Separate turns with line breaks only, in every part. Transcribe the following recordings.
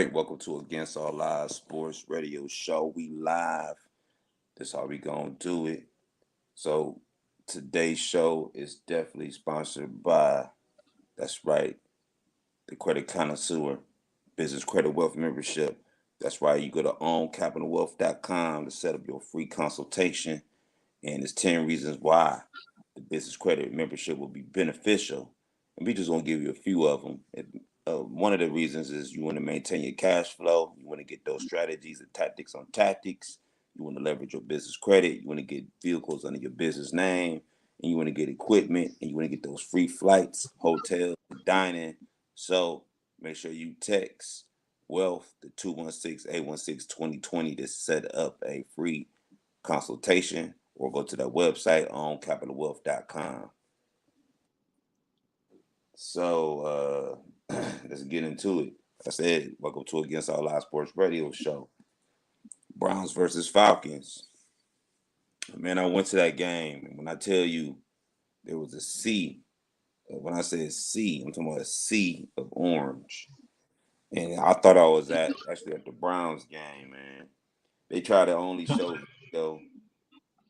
right, welcome to Against All Live Sports Radio Show. We live. That's how we gonna do it. So today's show is definitely sponsored by, that's right, the Credit Connoisseur Business Credit Wealth Membership. That's right, you go to owncapitalwealth.com to set up your free consultation. And there's 10 reasons why the business credit membership will be beneficial. And we just gonna give you a few of them. One of the reasons is you want to maintain your cash flow. You want to get those strategies and tactics on tactics. You want to leverage your business credit. You want to get vehicles under your business name. And you want to get equipment. And you want to get those free flights, hotels, dining. So make sure you text Wealth to 216-816-2020 to set up a free consultation, or go to their website on capitalwealth.com. So let's get into it. Like I said, welcome to Against All Live Sports Radio Show. Browns versus Falcons. Man, I went to that game, and when I tell you there was a sea, when I say sea, I'm talking about a sea of orange. And I thought I was actually at the Browns game, man. They try to only show video.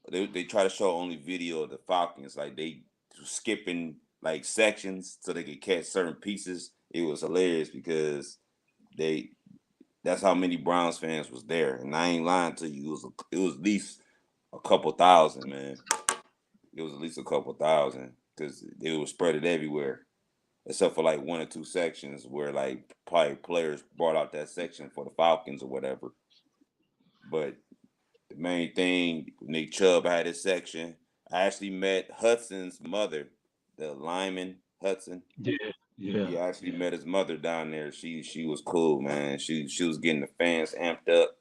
They try to show only video of the Falcons, like they skipping like sections so they could catch certain pieces. It was hilarious because that's how many Browns fans was there, and I ain't lying to you. It was at least a couple thousand, man. It was at least a couple thousand because they were spread it everywhere, except for like one or two sections where like probably players brought out that section for the Falcons or whatever. But the main thing, Nick Chubb had his section. I actually met Hudson's mother, the lineman Hudson.
Yeah.
I actually met his mother down there. She was cool, man. She was getting the fans amped up.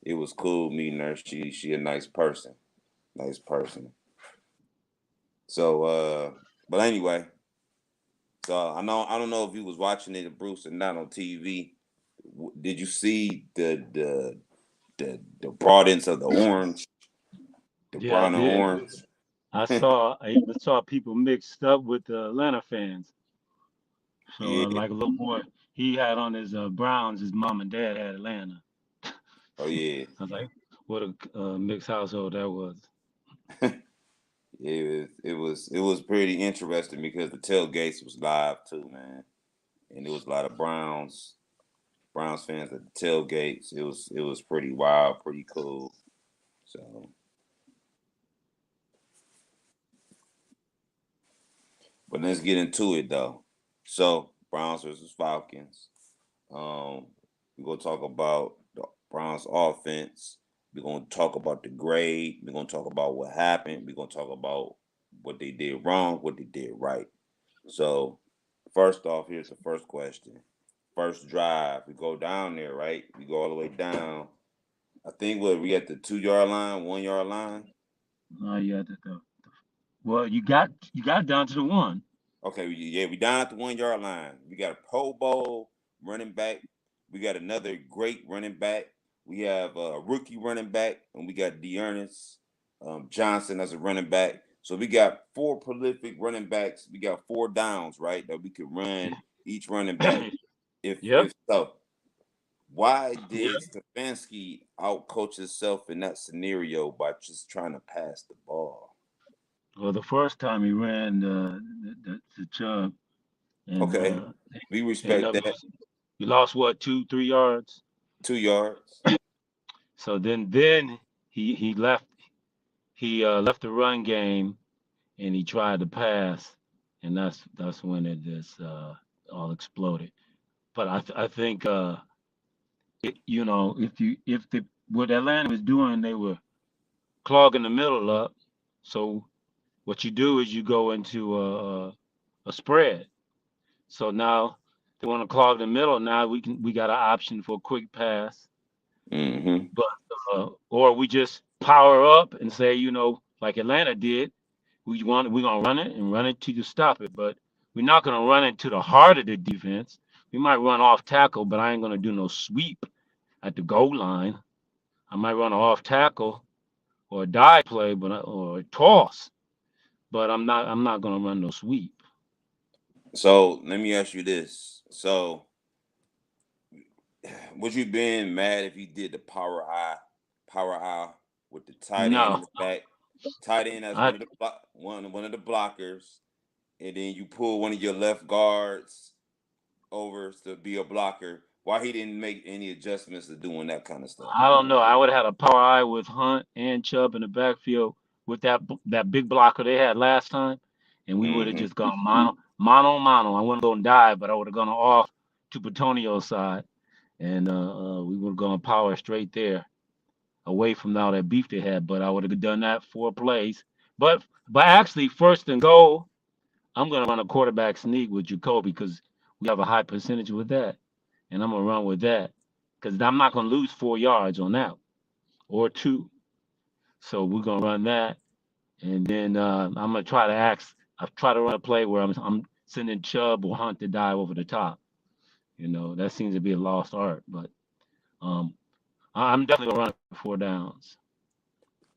It was cool meeting her. She a nice person. Nice person. So but anyway, so I don't know if you was watching it, Bruce, or not on TV. Did you see the broadens of the orange? The
Yeah, I
brown and
did.
orange?
I even saw people mixed up with the Atlanta fans. So,
Yeah.
like a little boy, he had on his Browns. His mom and dad had Atlanta.
Oh yeah.
I was like, what a mixed household that was.
It was pretty interesting because the tailgates was live too, man, and there was a lot of Browns fans at the tailgates. It was pretty wild, pretty cool. So, but let's get into it though. So Browns versus Falcons. We're gonna talk about the Browns offense. We're gonna talk about the grade. We're gonna talk about what happened. We're gonna talk about what they did wrong, what they did right. So, first off, here's the first question. First drive, we go down there, right? We go all the way down. I think what we at the 2 yard line, 1 yard line.
Yeah, well, you got down to the one.
Okay, yeah, we down at the 1 yard line. We got a Pro Bowl running back. We got another great running back. We have a rookie running back, and we got Dearness Johnson as a running back. So we got four prolific running backs. We got four downs, right? That we could run each running back.
Yep.
If so, why
Yep.
did Stefanski outcoach himself in that scenario by just trying to pass the ball?
Well, the first time he ran the Chubb, and
Okay, we
ended
respect
up
that.
losing. You lost what, 2, 3 yards?
2 yards.
So then he left. He left the run game and he tried to pass, and that's when it just all exploded. But I think if the what Atlanta was doing, they were clogging the middle up. So what you do is you go into a spread. So now they want to clog the middle. Now we got an option for a quick pass,
Mm-hmm.
but or we just power up and say, like Atlanta did, we're gonna run it and run it till you stop it. But we're not gonna run it to the heart of the defense. We might run off tackle, but I ain't gonna do no sweep at the goal line. I might run an off tackle or a dive play, or a toss, but I'm not gonna run no sweep.
So let me ask you this. So would you been mad if he did the power eye with the tight end
No,
in the back, tight end as
I
one of the blockers, and then you pull one of your left guards over to be a blocker? Why he didn't make any adjustments to doing that kind of stuff?
I don't know. I would have had a power eye with Hunt and Chubb in the backfield with that big blocker they had last time, and we would have
Hmm.
just gone mano. I wasn't going to dive, but I would have gone off to Petonio's side, and we would have gone power straight there, away from all that beef they had. But I would have done that 4 plays. But actually, first and goal, I'm going to run a quarterback sneak with Jacoby because we have a high percentage with that, and I'm going to run with that because I'm not going to lose 4 yards on that or two. So we're gonna run that, and then I'm gonna try to run a play where I'm sending Chubb or Hunt to dive over the top. That seems to be a lost art, but um, I'm definitely gonna run it for 4 downs.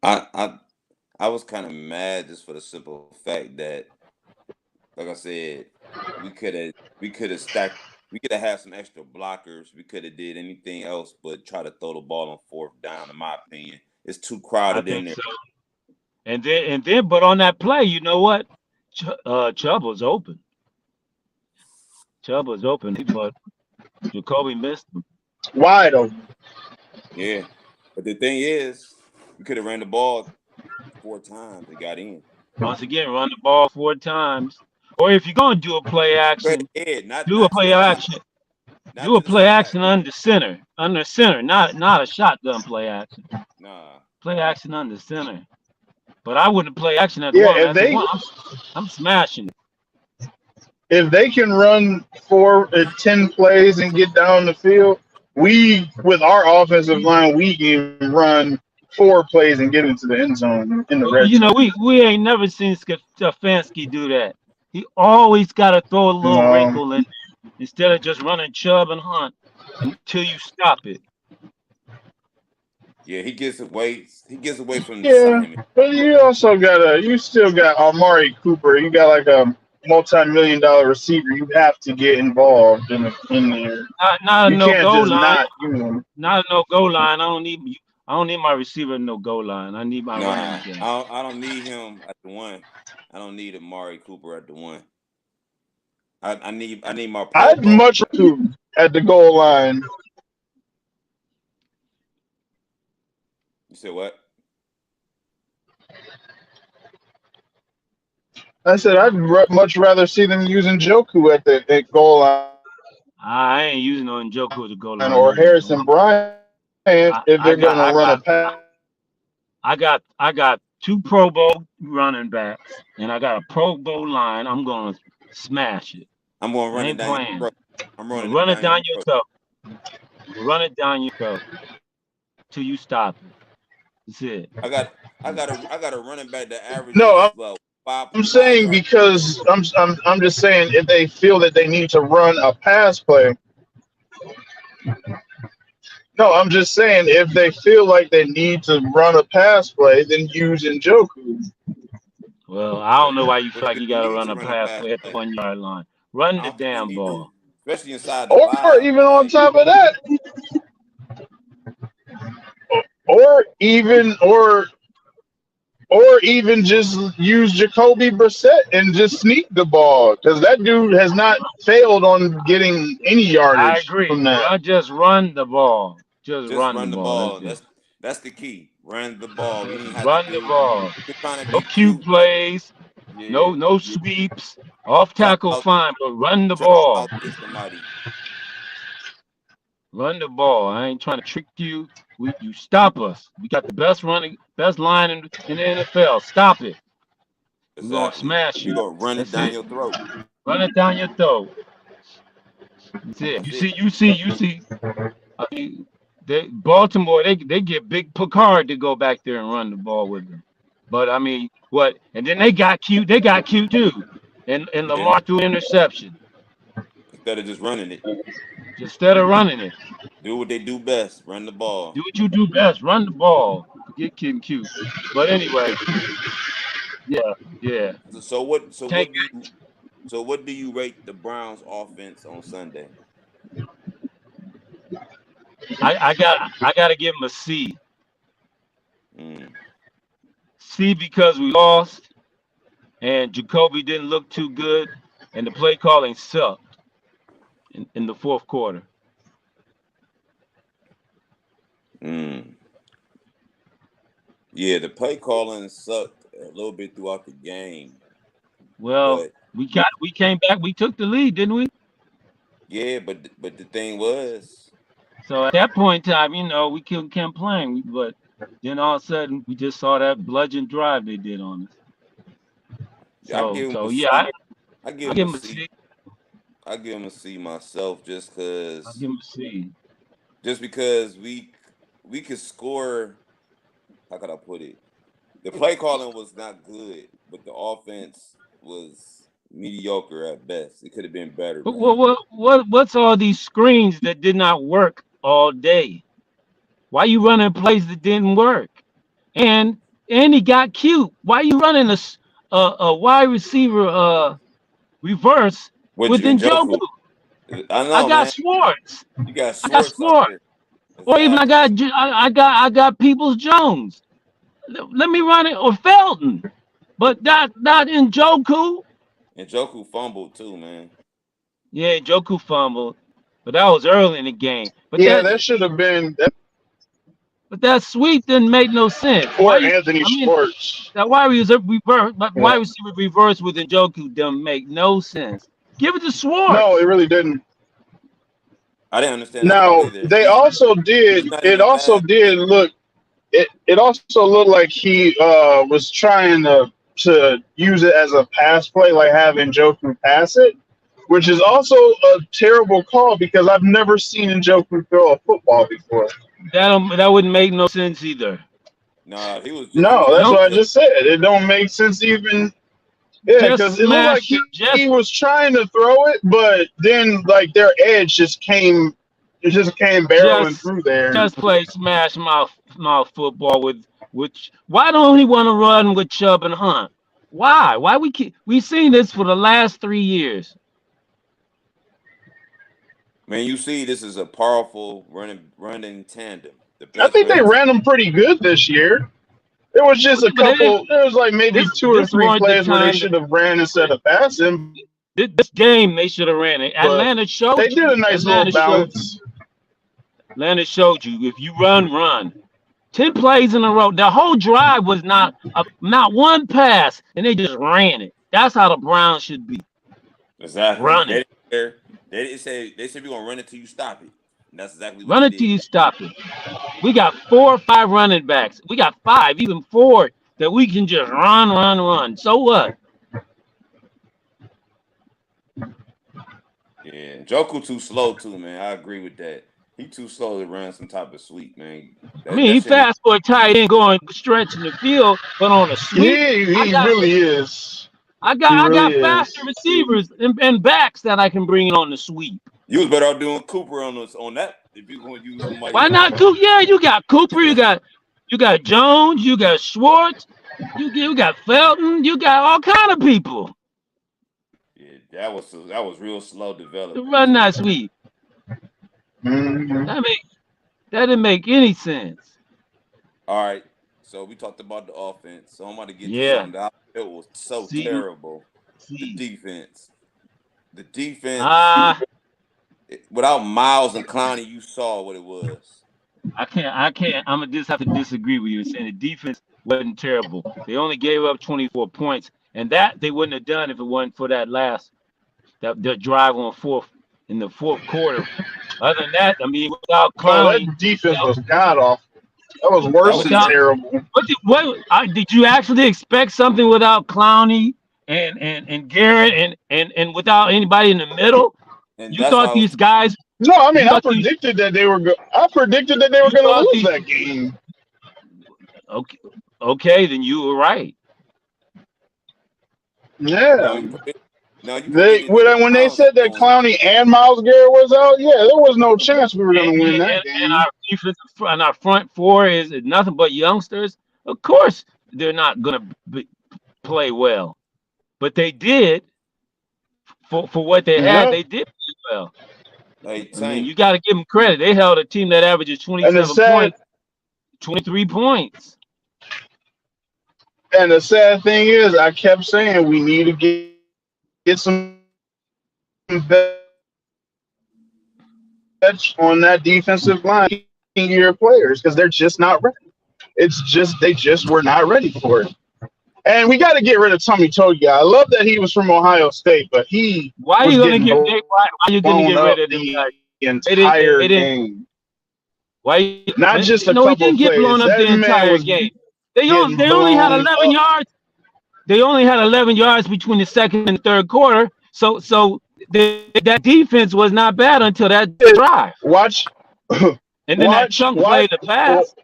I I I was kind of mad just for the simple fact that, like I said, we could have we could have stacked. We could have had some extra blockers. We could have did anything else but try to throw the ball on fourth down. In my opinion, it's too
I
crowded in
think
there.
so. But on that play, you know what? Chubb was open. Chubb was open, but Jacoby missed him.
Wide open.
Yeah, but the thing is, we could have ran the ball 4 times and got in.
Once again, run the ball 4 times, or if you're gonna do a play
Straight
action,
ahead, not
do a
not to the
play
side,
action.
not
Do
to
a
the
play
side.
action under center, not a shotgun play action.
Nah,
Play action under center. But I wouldn't play action at the
Yeah,
one. At the one, I'm smashing it.
if they can run 10 plays and get down the field, we with our offensive line we can run 4 plays and get into the end zone in the red
You know,
zone.
we ain't never seen Stefanski do that. He always got to throw a little
Um,
wrinkle in instead of just running Chubb and Hunt until you stop it.
yeah, he gets away. He gets away from the
yeah,
assignment.
but you still got Amari Cooper. You got like a multi-million-dollar receiver. You have to get involved in there.
Not a
You
no
can't
goal
just
line.
not use them.
Not a no goal line. I don't need my receiver in no goal line. I need my running
Nah,
game.
I don't need him at the one. I don't need Amari Cooper at the one. I need my Pro
I'd
Bowl.
much rather at the goal line.
You said what?
I said much rather see them using Joku at the goal line
I ain't using no Njoku at the goal
or
line
Harrison
either.
Bryant if they're
I,
going to
I
run
got
a
I
pass.
got I got 2 Pro Bowl running backs and I got a Pro Bowl line. I'm gonna smash it.
I'm gonna
I
run it
ain't
down your
playing.
throat. I'm
I'm gonna
running it
run it
down your
down your
throat.
throat. Run it down your throat till you stop it. That's it.
I got a running back that
No,
averages well five
I'm
five
saying
yards.
because I'm just saying if they feel that they need to run a pass play. No, I'm just saying if they feel like they need to run a pass play, then use Njoku.
Well, I don't know why you
But
feel like
there's
you
no
gotta
need
run
to
a
run a
pass
pass
play at the
play.
1 yard line. Run
I
the
don't think
damn
you need to,
ball.
especially inside the
Or
five.
even on
Like
top of that, or even or or even just use Jacoby Brissett and just sneak the ball because that dude has not failed on getting any
I
yardage
agree.
from that.
Just run the ball. Just
just
run the
run the
ball. That's
ball.
it.
That's the key. Run the ball. We didn't have to
Run the
do.
ball.
We're trying to
No
be
cute
cute.
plays.
Yeah.
No sweeps. Off
Try
tackle,
out.
fine, but run the
Try to
ball.
outthink somebody.
Run the ball. I ain't trying to trick you. You stop us. We got the best line in the NFL. Stop it. We're gonna
Exactly.
smash
We're
you.
gonna run it
That's
down
it.
your throat.
Run it down your throat. That's it.
That's it.
You see. I mean, Baltimore, they get Big Picard to go back there and run the ball with them. But I mean, what? And then they got cute. They got cute too. And
Yeah.
Lamar threw an interception
Instead of just running it,
just instead of running it.
do what they do best. Run the
Do
ball.
what you do best. Run the ball. Get kid cute. But anyway, yeah, yeah.
So what? So
Tank,
what do you? So what do you rate the Browns' offense on Sunday?
I got to give him a C.
Mm.
C because we lost and Jacoby didn't look too good and the play calling sucked in the fourth quarter.
Mm. Yeah, the play calling sucked a little bit throughout the game,
Well,
but
we came back. We took the lead, didn't we?
yeah, but the thing was,
So at that point in time, we couldn't complain. But then all of a sudden, we just saw that bludgeon drive they did on us.
I
So
give him a
so yeah,
C. I
I
give him
give
a
him a
C.
C.
I give him a C myself,
I give him a C.
just because we could score. How could I put it? The play calling was not good, but the offense was mediocre at best. It could have been better,
But
man.
what's all these screens that did not work all day? Why you running plays that didn't work? And he got cute. Why you running a wide receiver reverse
Which
with Njoku?
Njoku, I
I
know,
got
man.
Swartz.
You got
I got
Schwartz out
Swartz.
there.
Or even
Exactly.
I got Peoples Jones. Let me run it or Felton. But not Njoku.
And Joku fumbled too, man.
Yeah, Njoku fumbled. But that was early in the game.
Yeah, that should have been
But that sweep didn't make no sense. Why
or
you?
Anthony
I mean,
Schwartz.
that wide receiver reverse, but
Yeah.
wide receiver reverse with Njoku doesn't make no sense. Give it to
No, it
Swartz.
really didn't.
I didn't understand that call
Now
either.
they also
He's
did.
not
It
even
also
fast.
did look. It also looked like he was trying to use it as a pass play, like having Njoku pass it, which is also a terrible call because I've never seen Njoku throw a football before.
That wouldn't make no sense either.
Nah, he was
No, that's
just
Don't
what I just said. It don't make sense even. Yeah,
just
because it looked like
smash it.
he was trying to throw it, but then like their edge just came, it just came barreling
Just
through there.
just play smash mouth football with which. Why don't he want to run with Chubb and Hunt? Why? Why we seen this for the last 3 years?
man. You see, this is a powerful running tandem. The
I
best
think they
running.
ran them pretty good this year. There was just a
But they didn't.
couple. There was like maybe two or
This
three
weren't the
plays where they
time.
should have ran instead of passing,
This game they should have ran it.
but
Atlanta showed
they did a
you.
nice little balance.
Atlanta showed you. If you run, run. 10 plays in a row. The whole drive was not one pass, and they just ran it. That's how the Browns should be
Exactly.
running.
They didn't say they said we're gonna run it till you stop it. And that's exactly what
Run
they
it till
did.
you stop it. We got 4 or 5 running backs. We got 5, even 4 that we can just run, run, run. So what?
Yeah, Joku too slow too, man. I agree with that. He too slow to run some type of sweep, man.
I mean,
That
he
shouldn't.
fast for a tight end going stretching the field, but on a sweep,
Yeah,
I
he
got
really is.
I
He
got I
really
got faster
is.
receivers and backs that I can bring in on the sweep.
You was better off doing Cooper on that if you gonna use somebody
Why
like
not
that.
Cooper? Yeah, you got Cooper, you got Jones, you got Schwartz, you got Felton, you got all kind of people
Yeah, that was real slow
to
development
run
too.
that sweep.
Hmm.
I mean, that didn't make any sense.
All right, so we talked about the offense. So I'm about to get to
Yeah.
something that it was so
See,
terrible. The
see.
defense. The defense
Ah,
without Miles and Clowney, you saw what it was.
I can't. I'm gonna just have to disagree with you and saying the defense wasn't terrible. They only gave up 24 points, and that they wouldn't have done if it wasn't for that drive on fourth in the fourth quarter. Other than that, I mean, without
Oh, that
Clowney,
defense
without
was god awful. That was
That
worse
was
than
without
terrible.
terrible.
did you actually expect something without Clowney and Garrett and without anybody in the middle?
And
You
that's why
thought
I was
these guys,
No, I
you
mean I
thought these,
predicted that they were. I predicted that they were
you
going to
thought
lose
these.
that game.
Okay, okay, then you were right.
now
Yeah,
you put it, now you put
they
any nigga
when they
Miles
said that
on.
Clowney and Miles Garrett was out, yeah, there was no chance we were
And,
going to win that
and
game.
our defense and our front four is nothing but youngsters. Of course, they're not going to play well, but they did for what they had.
Yeah,
They did play well.
Hey,
I mean,
Tank.
you got to give them credit. They held a team that averages
And
27 points, 23 points.
the sad thing is, I kept saying we need to get some vets on that defensive line, year players, because they're just not ready. It's just they just were not ready for it. And we got to get rid of Tommy Togia. I love that he was from Ohio State, but he
Why are
was
you gonna
getting
get? Why are you gonna
blown
get rid
up
of them
the
guys?
entire
They didn't.
game.
Why?
Not just a
No, he
couple
didn't get blown
plays.
up
That
the
man
entire
was
game.
getting
They only had
blown
11
up.
yards. They only had 11 yards between the second and third quarter. So that defense was not bad until that drive,
Watch,
and then that
watch,
chunk play
watch,
the pass.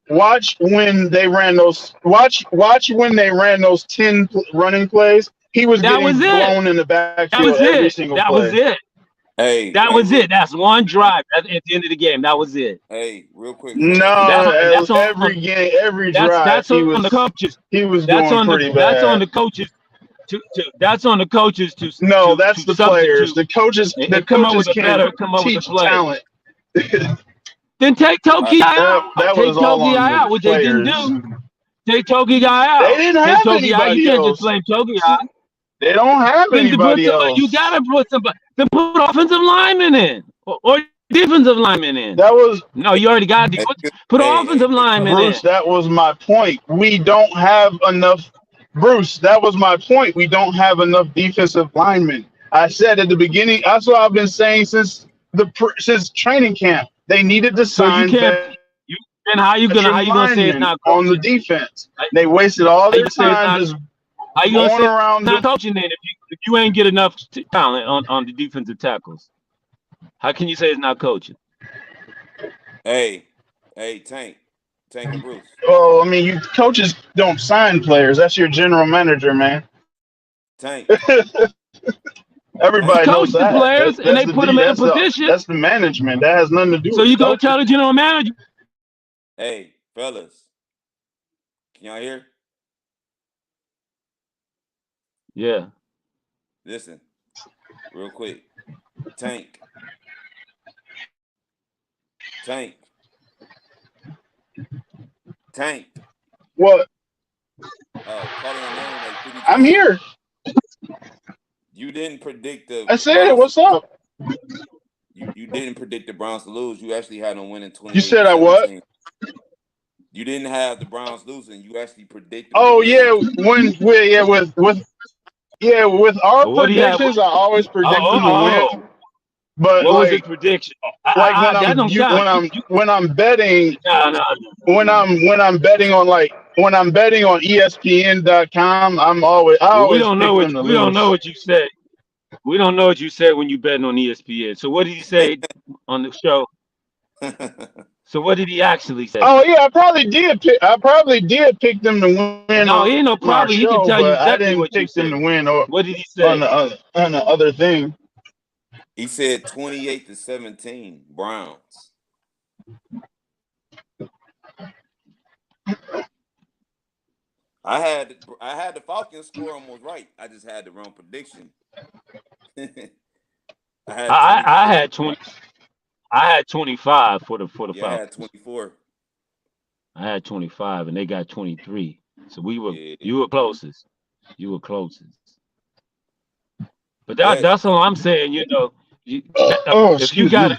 watch when they ran those. Watch when they ran those 10 running plays. He was
That was
getting
it.
blown in the
That
backfield
was
every
it.
single
That was
play.
it.
Hey,
That
hey,
was
real,
it. That's one drive at the end of the game. That was it.
hey, real quick, fellas.
And
No,
that's on
every game, every drive,
that's on the coaches.
he was doing pretty
That's on
bad.
the coaches that's on the coaches
No, that's
to
the players.
substitute
The coaches, the
and come up
coaches
with a
can't
better come up with a
teach
play.
talent.
Then take
I,
Toki out.
That
Take
was all
Toki
on the
out, which they didn't
players.
do. Take Toki
They
out.
didn't
Take
have
Toki out. You
anybody
can't just
else.
blame Toki out.
They don't have
Then to put
anybody
somebody, you
else.
gotta put somebody. Then put offensive linemen in or defensive linemen in.
That was
No, you already got
hey,
put
hey,
offensive linemen in.
Bruce. That was my point. We don't have enough. Bruce, that was my point. We don't have enough defensive linemen. I said at the beginning. That's what I've been saying since training camp. They needed to
So you
sign
can't. You then how you gonna say it's
linemen
not
on the
coaching?
defense.
How
They wasted all
you
their
gonna say it's
time
not?
just
How you gonna
going
say it's
around
not coaching then if you ain't get enough talent on the defensive tackles? How can you say it's not coaching?
hey, Tank and Bruce.
Well, I mean, you coaches don't sign players. That's your general manager, man.
Tank,
He
Everybody
Tank.
knows
coached the
that.
players and they put them in a position.
That's the management. That has nothing to do
So
with the
you go tell
coaches.
the general manager.
Hey, fellas. Can y'all hear?
Yeah.
Listen, real quick. Tank.
What?
Calling your name like 50
I'm
times.
here.
You didn't predict the
I said,
Browns.
what's up?
You didn't predict the Browns to lose. You actually had them winning
You
28
said
to
I what?
17. You didn't have the Browns losing. You actually predicted them to
Oh
win.
yeah, with our
What do you have?
predictions, I always predict them to win.
Oh.
But
What was his prediction?
like
That don't count.
when I'm betting
No.
when I'm betting on ESPN.com, I
Well, we
always
don't know
pick
what
them to
we don't know
lose.
what you said. We don't know what you said when you betting on ESPN. So what did he say on the show? So what did he actually say?
Oh yeah, I probably did pick them to win
No, he
on
ain't no
our
probably. He can
show,
tell you
but I
exactly
didn't
what you
pick them
said.
to win
What did he say?
on the other thing.
He said 28 to 17 Browns. I had the Falcons score almost right. I just had the wrong prediction.
I had 20. I had 25 for the
Yeah, I had
Falcons.
24.
I had 25 and they got 23. So
Yeah.
you were closest. You were closest. But
Yeah.
that's all I'm saying. If you
Excuse
got
me.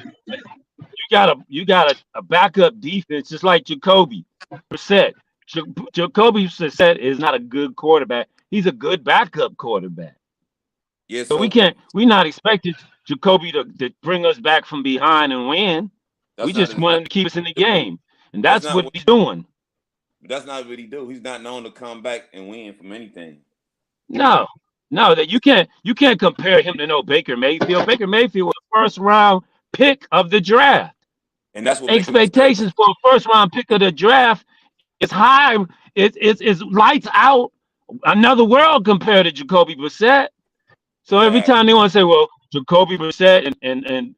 you got a backup defense just like Jacoby Brissett. Jacoby Brissett is not a good quarterback. He's a good backup quarterback.
Yeah,
So
so
we not expected Jacoby to bring us back from behind and win. We
that's not
just
his
want him to keep us in the game. And
that's
that's
not
what
what
he's doing.
that's not what he do. He's not known to come back and win from anything.
No, that you can't compare him to no Baker Mayfield. Baker Mayfield was a first round pick of the draft.
And that's what Baker Mayfield.
Expectations for a first round pick of the draft is high. It's lights out another world compared to Jacoby Brissett. So every
Yeah.
time they want to say, well, Jacoby Brissett and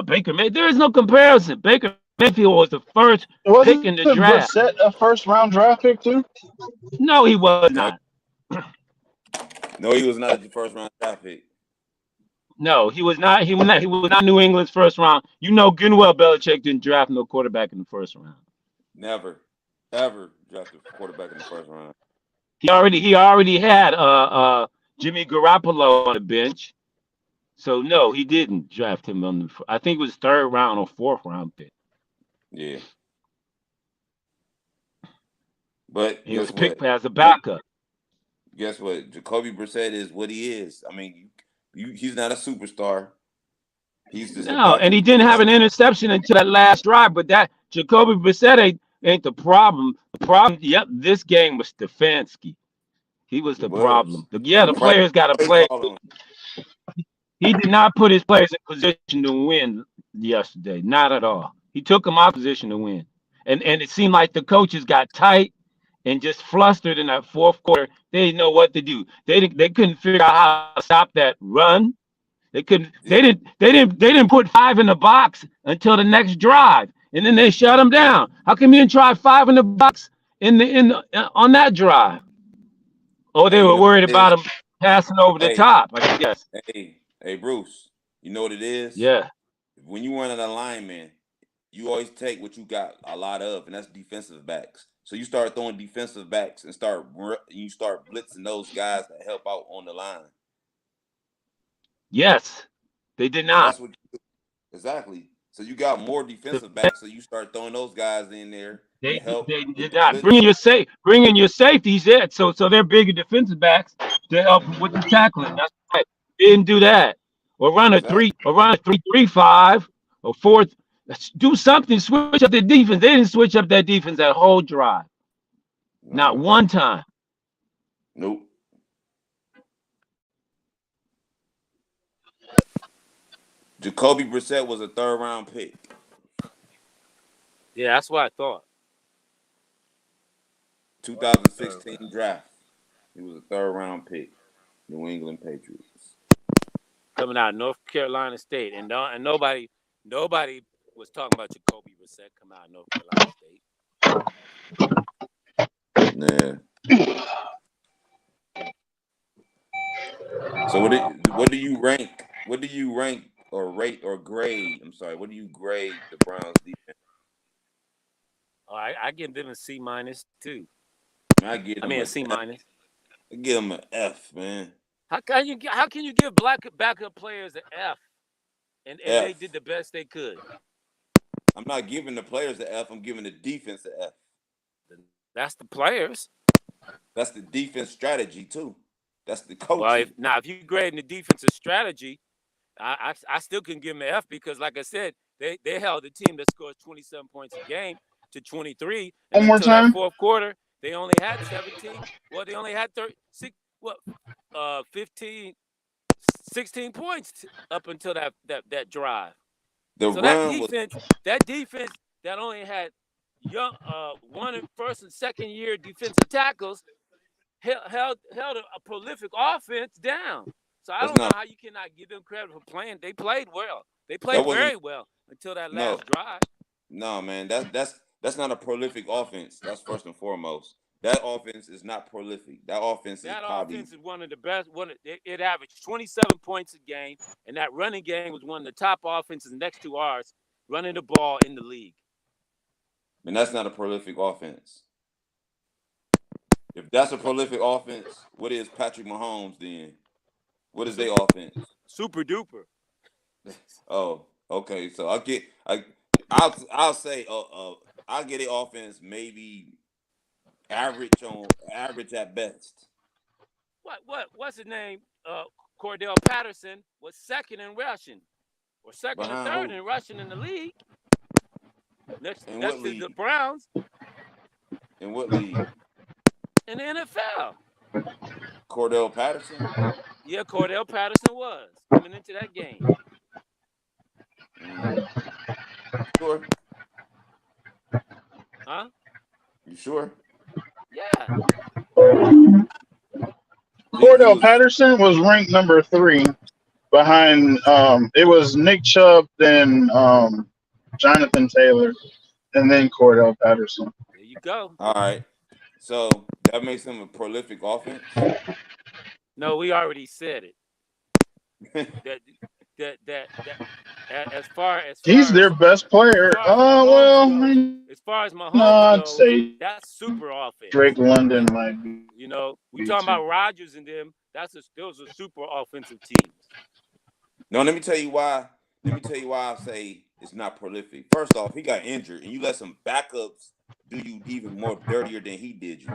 Baker Mayfield, there is no comparison. Baker Mayfield was the first pick
Wasn't
in the draft.
Brissett a first round draft pick too?
No, he was
No,
not.
no, he was not the first round draft pick.
No, he was not. He was not. He was not New England's first round. You know, good and well, Belichick didn't draft no quarterback in the first round.
Never, ever drafted a quarterback in the first round.
He already had Jimmy Garoppolo on the bench. So no, he didn't draft him on the. I think it was third round or fourth round pick.
Yeah, but
He was
guess what?
picked as a backup.
Guess what? Jacoby Brissett is what he is. I mean, he's not a superstar. He's just a
No, and
backup
he didn't have an
quarterback.
interception until that last drive. But that Jacoby Brissett ain't the problem. The problem, yep, this game was Stefanski. He was
It
the
was.
problem. Yeah, the
Frank
players got to
play
play.
calling.
He did not put his players in position to win yesterday. Not at all. He took them out of position to win. And it seemed like the coaches got tight and just flustered in that fourth quarter. They didn't know what to do. They couldn't figure out how to stop that run. They couldn't.
Yeah,
They didn't put five in the box until the next drive, and then they shut them down. How come you didn't try five in the box on that drive? Oh, they
hey, you
were
know what
worried
it is?
about him passing over the
Hey,
top. I guess.
hey, Bruce. You know what it is?
Yeah.
When you run an alignment, you always take what you got a lot of, and that's defensive backs. So you start throwing defensive backs and you start blitzing those guys that help out on the line.
Yes. They did not.
That's what exactly. So you got more defensive backs, so you start throwing those guys in there to help
They
with
did
the
not
blitz.
bringing your safeties in. So they're bigger defensive backs to help with the tackling. That's right. They didn't do that.
Exactly.
Or run a 3-3-5 or fourth. Do something. Switch up the defense. They didn't switch up that defense that whole drive. Not
No.
one time.
Nope. Jacoby Brissett was a third round pick.
Yeah, that's what I thought.
2016 draft. He was a third round pick. New England Patriots.
Coming out of North Carolina State, and nobody was talking about Jacoby Brissett coming out of North Carolina State.
Yeah. So what do you rank? What do you rank or rate or grade? I'm sorry. What do you grade the Browns defense?
Oh, I give them a C minus too.
I give
I
them
mean
a
a C minus.
I give them an F, man.
How can you give black backup players an F and they
F.
did the best they could?
I'm not giving the players an F. I'm giving the defense an F.
That's the players.
That's the defense strategy too. That's the
Well,
coaching.
if you grade in the defensive strategy, I still can give them an F because, like I said, they held the team that scores 27 points a game to 23, and
One more
until that
time.
fourth quarter, they only had 17. Well, they only had 15, 16 points up until that drive.
The
So
run was
that defense that only had young first and second year defensive tackles held a prolific offense down. So I
that's
don't know
not
how you cannot give them credit for playing. They played well. They
that
played
wasn't
very well until that
no
last drive.
no man. That's not a prolific offense. That's first and foremost. That offense is not prolific. That offense is
That
probably
offense is one of the best. It averaged 27 points a game, and that running game was one of the top offenses next to ours, running the ball in the league.
and that's not a prolific offense. If that's a prolific offense, what is Patrick Mahomes then? What is their offense?
Super duper.
Oh, okay. So I'll say I'll get the offense maybe average at best.
What's his name? Cordell Patterson was second in rushing, or second or
Behind
third
who?
in rushing in the league. Next
In what
next to the
league?
Browns
In what league?
in the NFL.
Cordell Patterson?
Yeah, Cordell Patterson was coming into that game.
Sure.
Huh?
You sure?
Yeah.
He
Cordell
was
Patterson was ranked number 3 behind. It was Nick Chubb, then Jonathan Taylor, and then Cordell Patterson.
There you go.
all right. So that makes him a prolific offense.
No, we already said it. that as far as
He's
far
their
as
best
as
player.
far as
Well,
Mahomes goes, as far as
no,
Mahomes
I'd
goes,
say
that's super
Drake
offense.
London
That,
might be
you know, we
too.
talking about Rodgers and them. Those are super offensive teams.
No, let me tell you why. Let me tell you why I say it's not prolific. First off, he got injured, and you let some backups do you even more dirtier than he did you.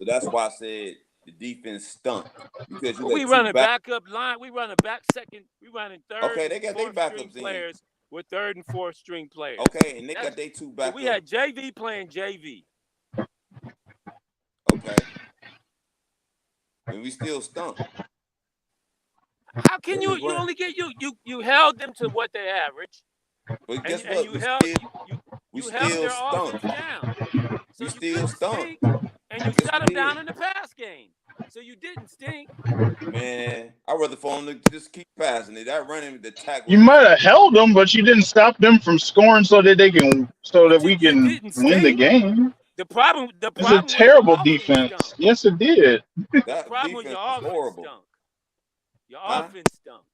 So that's why I said the defense stunk because you
Well, we
let two
run a
back.
backup line. We run a back second. We running third
Okay,
and
they got their
fourth string
backups in.
players with third and fourth string players.
Okay, and they got
That's
their two
so we
backup.
had JV playing JV.
Okay, and we still stunk.
How
They
can
was
you
running,
only get you held them to what they average,
but
and
guess
and
what?
you held
We
you held
still
their
stunk.
offense down, so
We
you
still
couldn't
stunk.
stink, and you
Yes,
shut
we
them
did.
down in the pass game, so you didn't stink.
Man, I'd rather for them to just keep passing it. That running the tackle
You
was
might
better.
have held them, but you didn't stop them from scoring so that
But
we
you
can
didn't
win the
stink.
game.
The
It's a
problem was your
terrible
offense
defense.
stunk.
Yes, it did.
The
That
problem was
defense
your
was
offense
horrible.
stunk. Your
Huh?
offense stunk.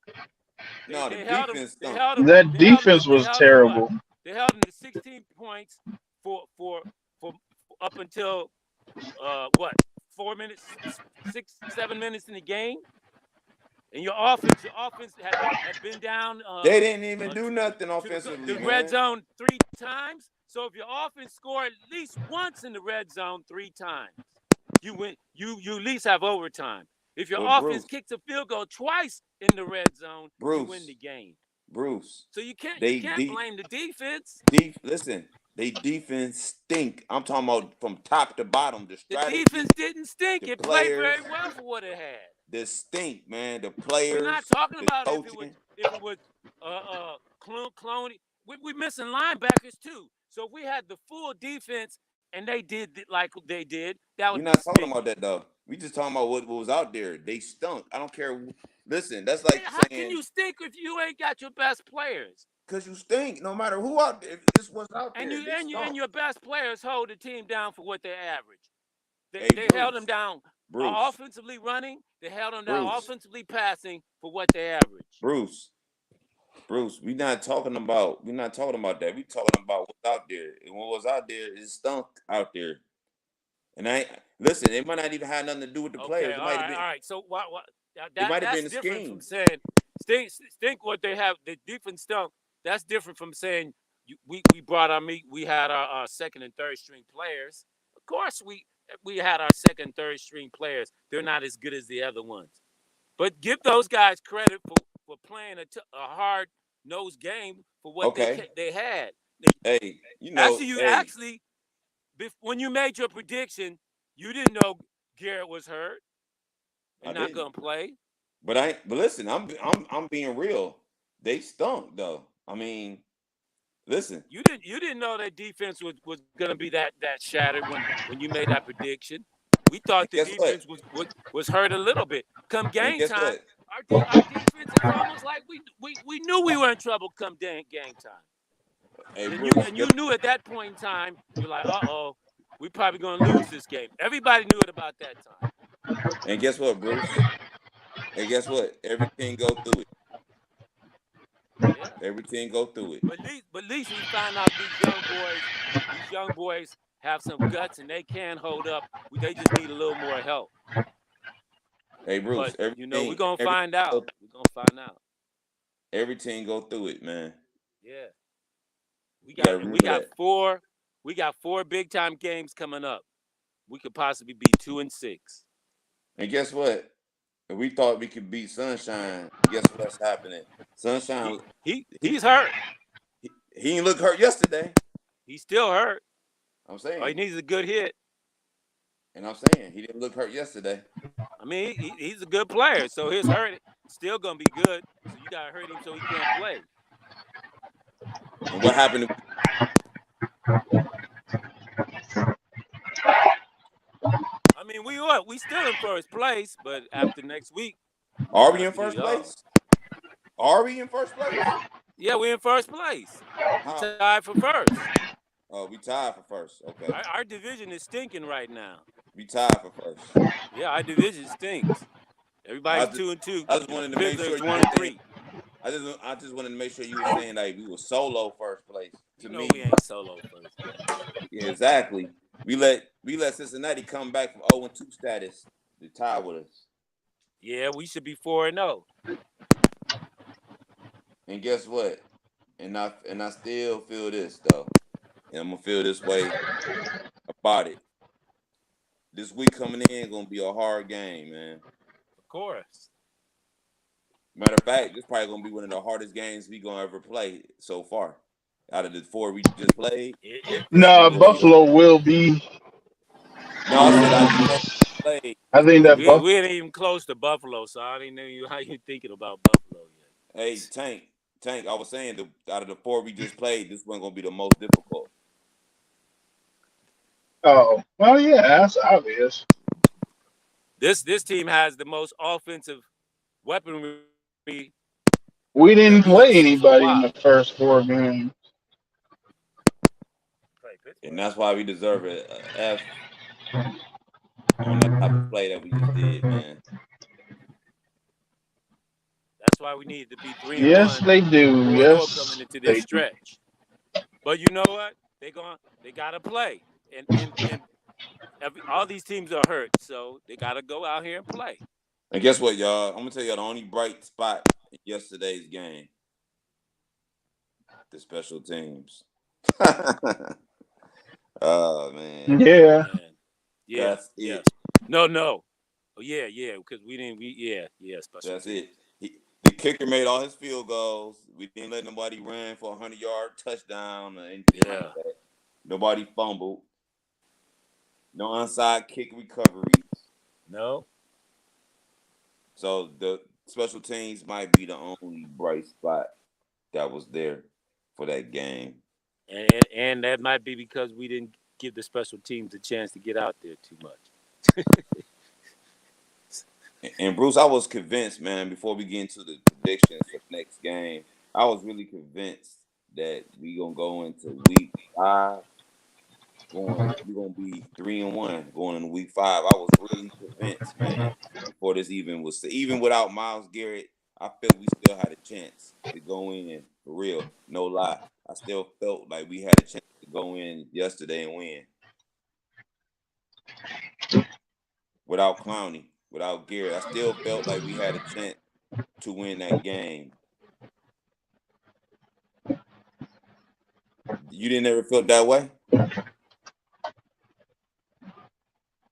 They
No, the
they held them.
defense
They
stunk.
held them.
That
They held them.
defense
They
was
held them what?
terrible.
They held them to 16 points for up until what 4 minutes, 6, 7 minutes in the game. And your offense had been down
They didn't even
uh,
do nothing
to the
offensively,
red
man.
zone 3 times. So if your offense score at least once in the red zone 3 times, you win. You at least have overtime. If your
But
offense
Bruce,
kicks a field goal twice in the red zone, you win the
Bruce,
game.
Bruce,
So you can't you
they
can't
deep,
blame the defense.
deep. Listen, they defense stink. I'm talking about from top to bottom. The
The
strategy,
defense didn't stink.
the
It played
players,
very well for what it had.
the stink, man. The
We're not
players,
talking
the
about
coaching.
if it was Clowney. We missing linebackers too. So if we had the full defense and they did like they did, that
We're
would be
not talking about
stinking.
that though. We just talking about what was out there. They stunk. I don't care. Listen, that's like
How can
saying
you stink if you ain't got your best players?
because you stink. No matter who out there, if this was out
And
there.
you
They
and you
stunk.
and your best players hold the team down for what they average. They
Hey,
they held them
Bruce,
down
Bruce,
offensively running. They held them down
Bruce,
offensively passing for what they average.
Bruce, Bruce. We're not talking about that. We talking about what's out there. And what was out there is stunk out there. And listen. It might not even have nothing to do with the
Okay,
players. It might have
all
been.
right. So what
It might have been
that's
the
different from
scheme.
saying stink what they have the defense stunk. That's different from saying we brought our meat. We had our second and third string players. Of course we had our second and third string players. They're not as good as the other ones. But give those guys credit for playing a hard nosed game for what
Okay.
they had.
Hey,
Actually,
hey,
when you made your prediction, you didn't know Garrett was hurt
I
and not
didn't.
gonna play.
But listen, I'm being real. They stunk though. I mean, listen.
You didn't know that defense was gonna be that shattered when you made that prediction. We
And
thought the
guess what?
defense was hurt a little bit. Come
And
game
guess
time,
what?
our defense is almost like we knew we were in trouble come game time.
Hey,
And
Bruce.
you knew at that point in time, you're like, we probably gonna lose this game. Everybody knew it about that time.
And guess what, Bruce? And guess what? Everything go through it.
Yeah.
Everything go through it.
But at least we found out these young boys have some guts and they can hold up. They just need a little more help.
Hey, Bruce.
But we're gonna find
Go,
out. We're gonna find out.
everything go through it, man.
Yeah. We
You gotta
got and we
remember
got
that.
four we got four big time games coming up. We could possibly be 2-6.
And guess what? If we thought we could beat Sunshine, guess what's happening?
He
Sunshine,
he
he
he's hurt.
he didn't look hurt yesterday.
He's still hurt.
I'm
Oh, he
saying,
needs a good hit.
and I'm saying he didn't look hurt yesterday.
I mean, he's a good player, so his hurt still gonna be good. So you gotta hurt him so he can't play.
And what happened?
I mean, we still in first place, but after next week, we
Are we
got
in
to
first
be up.
place? Are we in first place?
Yeah, we're in first place. We
How?
tied for first.
Oh, we tied for first. Okay,
Our division is stinking right now.
we tied for first.
Yeah, our division stinks.
I
Everybody's
just,
2-2.
I just wanted to make sure
Pittsburgh's
you were saying.
1-3.
I just wanted to make sure you were saying like we were solo first place.
You
To
know
me,
we ain't solo first.
yeah, exactly. We let Cincinnati come back from 0-2 status to tie with us.
Yeah, we should be 4-0.
And guess what? And I still feel this though. And I'm gonna feel this way about it. This week coming in gonna be a hard game, man.
Of course.
Matter of fact, this probably gonna be one of the hardest games we gonna ever play so far. Out of the four we just played, this
It's
one
No,
gonna be
close.
the
Buffalo will be.
no. I said out of the four we played,
I
this
think
one gonna
that
be the
We ain't even close to Buffalo, so I didn't know how you thinking about Buffalo
hey
yet.
Tank. I was saying out of the four we just played, this one gonna be the most difficult.
Oh, well, yeah, that's obvious.
This team has the most offensive weaponry that
We
we have
didn't
seen for
play
a while.
anybody in the first 4 games.
Play
And
Pittsburgh.
that's why we deserve a F on that type of play that we just did, man.
That's why we needed to be 3 and
Yes,
1,
they do.
4-0 coming
Yes,
into this
they do.
stretch. But you know what? They gotta play, and all these teams are hurt, so they gotta go out here and play.
And guess what, y'all? I'm gonna tell y'all the only bright spot in yesterday's game: the special teams. Oh man,
Yeah.
Man, yeah,
that's
yeah.
it.
No. Oh, yeah, because yeah, special
That's it.
teams.
The kicker made all his field goals. We didn't let nobody run for a 100-yard touchdown or anything like
Yeah.
that. Nobody fumbled. No onside kick recoveries.
No.
So the special teams might be the only bright spot that was there for that game.
And that might be because we didn't give the special teams a chance to get out there too much.
And Bruce, I was convinced, man, before we get into the predictions for the next game, I was really convinced that we gonna go into week 5 we're gonna be 3-1 going into week 5. I was really convinced, man, before this even without Miles Garrett, I felt we still had a chance to go in for real. No lie. I still felt like we had a chance to go in yesterday and win. Without Clowney, without Garrett, I still felt like we had a chance to win that game. You didn't ever feel that way?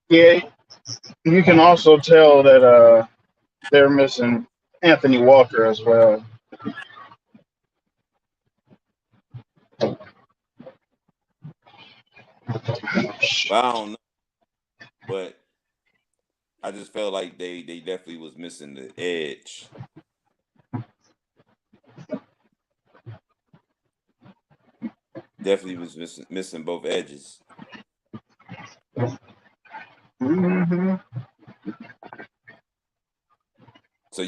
Yeah, you can also tell that they're missing Anthony Walker as well.
Well, I don't know, but I just felt like they definitely was missing the edge. Definitely was missing both edges.
Hmm.
So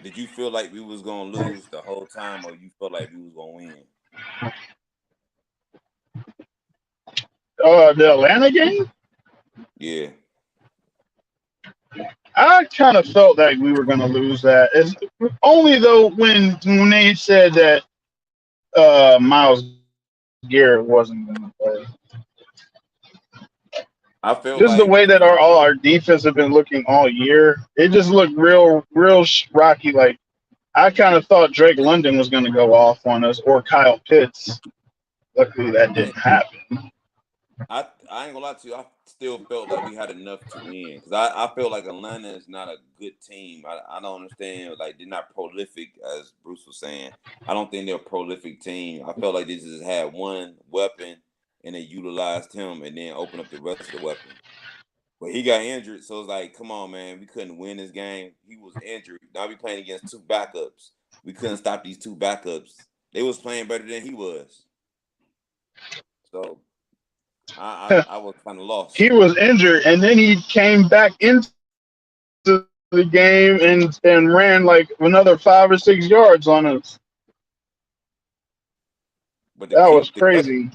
did you feel like we was gonna lose the whole time, or you felt like we was gonna win?
The Atlanta game,
Yeah.
I kind of felt like we were going to lose that. It's only though when they said that Miles Garrett wasn't going to play.
I felt
Just the
like
way that all our defense have been looking all year, it just looked real rocky. Like I kind of thought Drake London was going to go off on us or Kyle Pitts. Luckily, that
and
didn't happen.
I ain't gonna lie to you. I still felt like we had enough to win because I felt like Atlanta is not a good team. I don't understand. Like they're not prolific, as Bruce was saying. I don't think they're a prolific team. I felt like they just had one weapon and they utilized him and then opened up the rest of the weapons. But he got injured, so it's like, come on, man, we couldn't win this game. He was injured. Now we playing against two backups. We couldn't stop these two backups. They was playing better than he was. So I was kind of
He
lost.
was injured, and then he came back into the game and ran like another 5 or 6 yards on us.
But
That was crazy.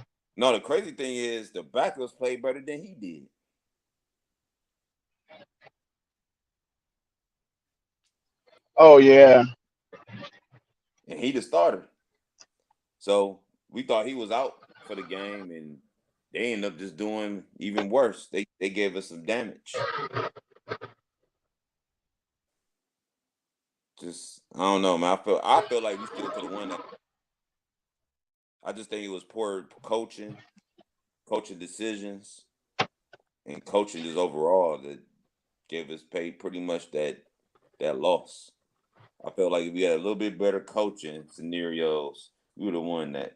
the crazy thing is the backups played better than he did.
Oh yeah.
and he the starter. So we thought he was out for the game, and they ended up just doing even worse. They gave us some damage. Just I don't know, man. I feel like we still could have won that. I just think it was poor coaching, coaching decisions, and coaching just overall that gave us paid pretty much that loss. I felt like if we had a little bit better coaching scenarios, we would have won that.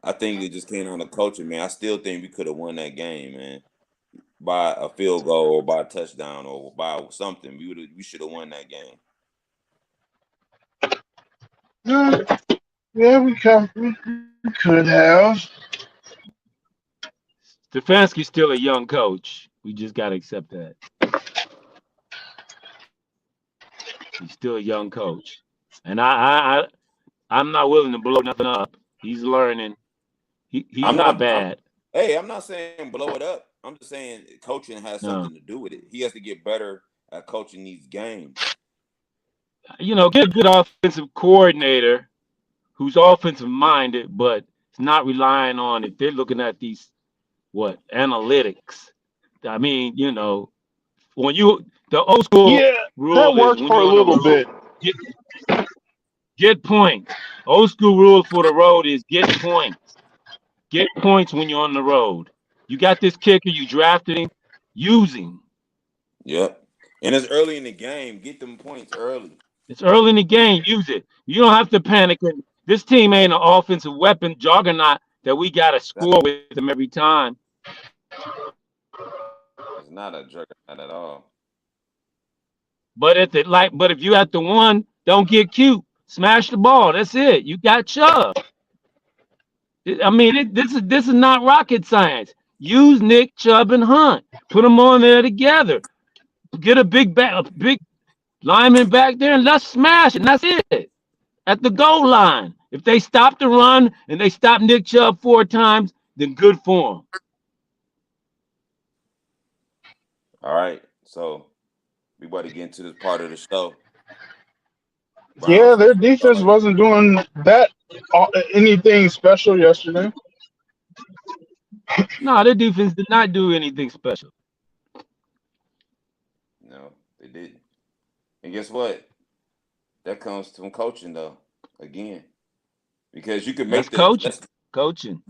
I think it just came down to coaching, man. I still think we could have won that game, man, by a field goal or by a touchdown or by something. We should have won that game.
Yeah, we could have.
Stefanski's still a young coach. We just got to accept that. He's still a young coach. And I'm not willing to blow nothing up. He's learning. He's
I'm
not
not.
bad.
Hey, I'm not saying blow it up. I'm just saying coaching has
No.
something to do with it. He has to get better at coaching these games.
Get a good offensive coordinator who's offensive minded, but it's not relying on if they're looking at these analytics. I mean, when the old school
Yeah, that
rule is
worked
when
for a
you're on the
little
road,
bit.
get get points. Old school rule for the road is get points. Get points when you're on the road. You got this kicker, you drafted him, use him.
Yep. And it's early in the game. Get them points early.
It's early in the game, use it. You don't have to panic. This team ain't an offensive weapon juggernaut that we got to
That
score with them every time.
is not a juggernaut at all.
But if you at the one, don't get cute. Smash the ball. That's it. You got Chubb. I mean, this is not rocket science. Use Nick, Chubb, and Hunt. Put them on there together. Get a big lineman back there, and let's smash it. And that's it. At the goal line. If they stop the run and they stop Nick Chubb 4 times, then good for them.
All right. So we about to get into this part of the show.
Yeah,
Browns
their
versus
defense
Chargers.
wasn't doing that anything special yesterday.
No, their defense did not do anything special.
No, they didn't. And guess what? That comes from coaching though. Again. Because you can
That's
make the
coaching.
adjustments.
Coaching.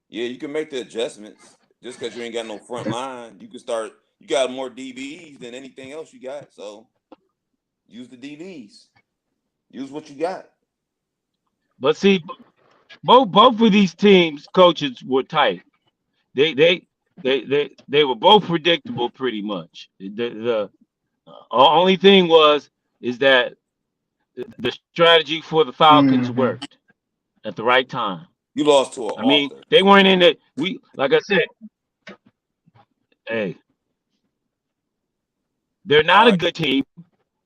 Yeah, you can make the adjustments. Just because you ain't got no front line, you can start. You got more DBs than anything else you got. So use the DBs. Use what you got.
But see, both of these teams coaches were tight. They were both predictable pretty much. The only thing is that the strategy for the Falcons
Hmm.
worked at the right time.
You lost to an
I mean,
author.
they weren't in it. We like I said, hey, they're
All
not a
right.
good team.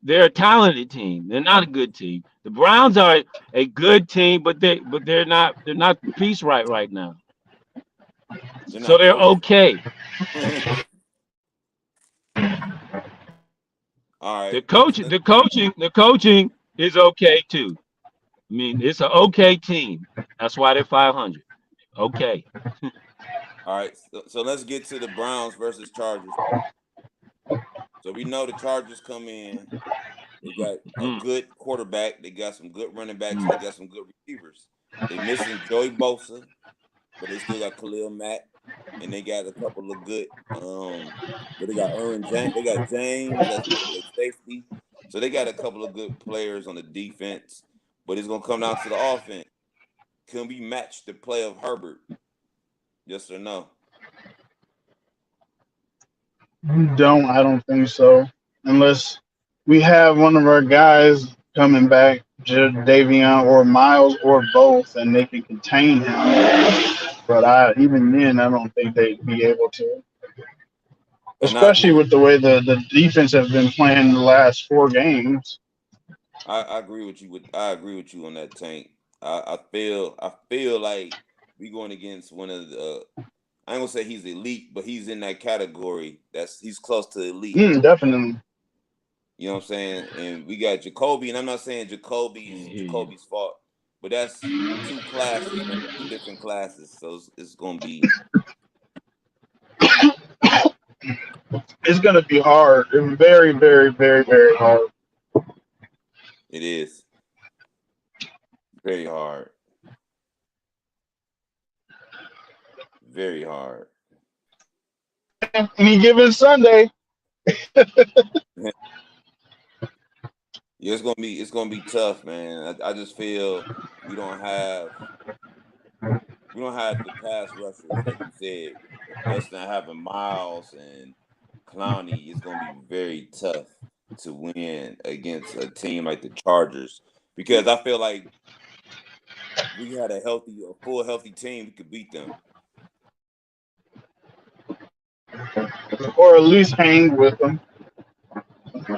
They're a talented team. They're not a good team. The Browns are a good team, but they're not piece right now.
They're
So
not
they're
coaching.
okay.
All
The
right.
coach, the coaching is okay too. I mean, it's an okay team. That's why they're 500. Okay.
All right. So let's get to the Browns versus Chargers. So we know the Chargers come in. They got a
Mm,
good quarterback. They got some good running backs, and they
mm,
got some good receivers. They missing Joey Bosa, but they still got Khalil Mack, and they got a couple of good. But they got Aaron James. They got James that's supposed to play safety. So they got a couple of good players on the defense. But it's gonna come down to the offense. Can we match the play of Herbert? Yes or no?
I don't think so. Unless we have one of our guys coming back, Davion or Miles or both, and they can contain him. But even then, I don't think they'd be able to.
And I
Especially with the way the defense has been playing the last 4 games.
I agree with you. I agree with you on that, Tank. I feel like we going against one of the I ain't gonna say he's elite, but he's in that category. He's close to elite.
Definitely.
You know what I'm saying? And we got Jacoby, and I'm not saying
Can't hear you.
Jacoby's fault, but that's two classes, man, two different classes. So it's gonna be.
It's gonna be hard. It's very, very, very, very hard.
It is very hard, very hard.
Any given Sunday.
Yeah, it's gonna be tough, man. I just feel we don't have the pass rushers like you said. Us not having Miles and Clowney is gonna be very tough to win against a team like the Chargers because I feel like we had a full healthy team, we could beat them.
Or at least hang with them.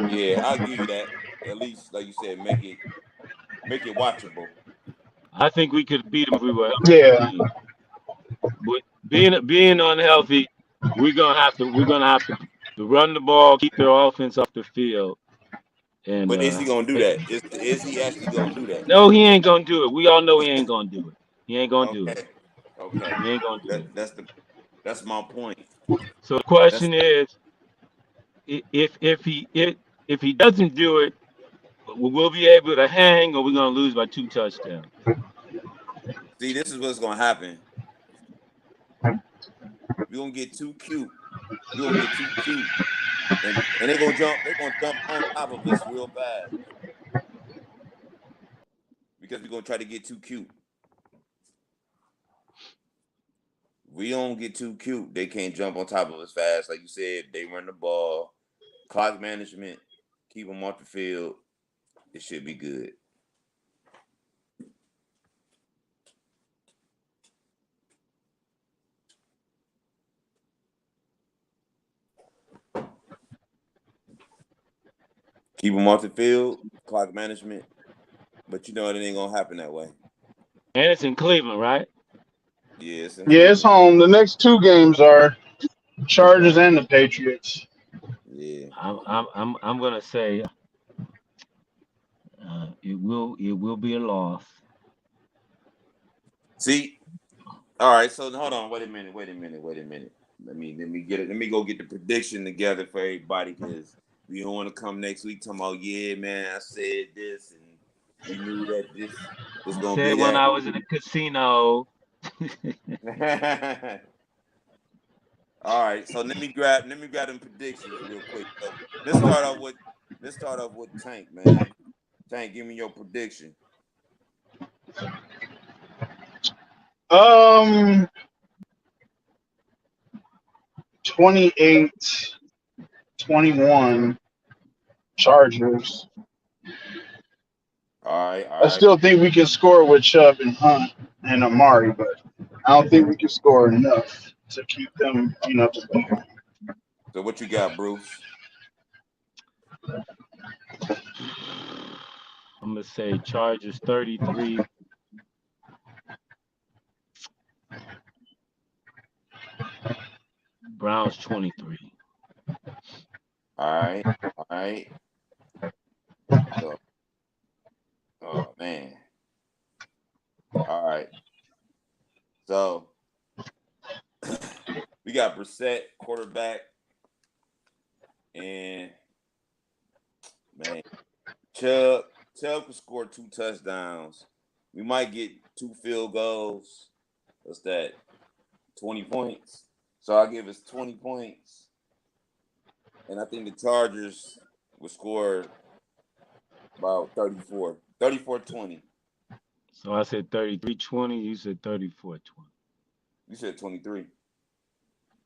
Yeah, I'll give you that. At least, like you said, make it watchable.
I think we could beat them if we were
Yeah.
healthy. But being unhealthy, we're gonna have to run the ball, keep their offense off the field, and
But is he gonna do that? Is he actually gonna do that?
no, he ain't gonna do it. We all know he ain't gonna do it. He ain't gonna do it.
Okay, okay.
He ain't gonna do it.
That's my point.
So the
That's
question is, if he doesn't do it, we'll be able to hang, or we're gonna lose by 2 touchdowns.
See, this is what's gonna happen. We're gonna get too cute. We're gonna get too cute. And they're gonna jump on top of us real fast. Because we're gonna try to get too cute. We don't get too cute. They can't jump on top of us fast. Like you said, they run the ball, clock management, keep them off the field. It should be good. Keep them off the field, clock management. But you know it ain't gonna happen that way.
And it's in Cleveland, right?
Yeah, it's in
Yeah, it's
Cleveland.
home. The next two games are Chargers and the Patriots.
Yeah.
I'm gonna say it will be a loss.
See, all right. So hold on. Wait a minute. Let me get it. Let me go get the prediction together for everybody because we don't want to come next week talking about yeah, man. I said this and we knew that this was
I
gonna
said
be
when
that.
I was in a casino.
All right. So let me grab them predictions real quick. So let's start off with Tank, man. Tank, give me your prediction.
Um, 28-21 Chargers.
All right.
I still think we can score with Chubb and Hunt and Amari, but I don't think we can score enough to keep them, to beat them.
So what you got, Bruce?
I'm gonna say Chargers 33. Browns 23.
All right. So, oh man. All right. So we got Brissett, quarterback, and man, Chubb could score 2 touchdowns. We might get 2 field goals. What's that? 20 points. So I give us 20 points. And I think the Chargers will score about 34. 34-20.
So I said 33-20. You said 34-20.
You said 23.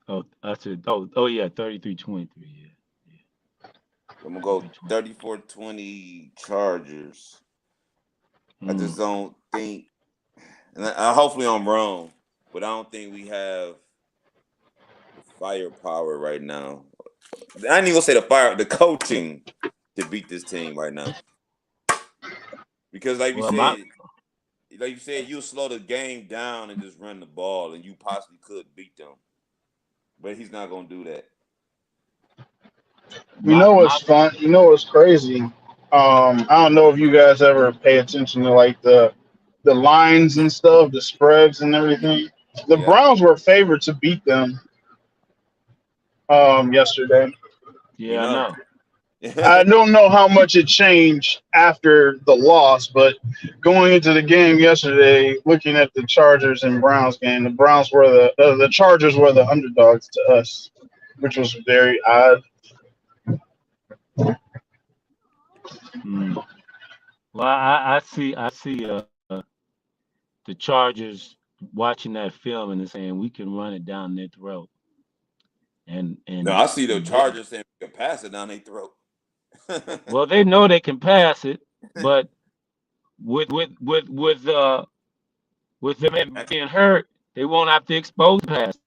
Oh, I said oh yeah, 33-23. Yeah.
I'm gonna go 34-20 Chargers. I just don't think, and hopefully I'm wrong, but I don't think we have the firepower right now. I ain't even gonna say the coaching to beat this team right now. Because like you said, you'll slow the game down and just run the ball, and you possibly could beat them. but he's not gonna do that.
You
My
know
my
what's fun? You know what's crazy? I don't know if you guys ever pay attention to like the lines and stuff, the spreads and everything. The
Yeah,
Browns were favored to beat them yesterday.
we
yeah, I
know.
know.
I don't know how much it changed after the loss, but going into the game yesterday, looking at the Chargers and Browns game, the Chargers were the underdogs to us, which was very odd.
Hmm. Well, I see the Chargers watching that film and they're saying we can run it down their throat, and
No,
and
I see the Chargers saying we can pass it down their throat.
well, they know they can pass it, but with them being hurt, they won't have to expose the pass.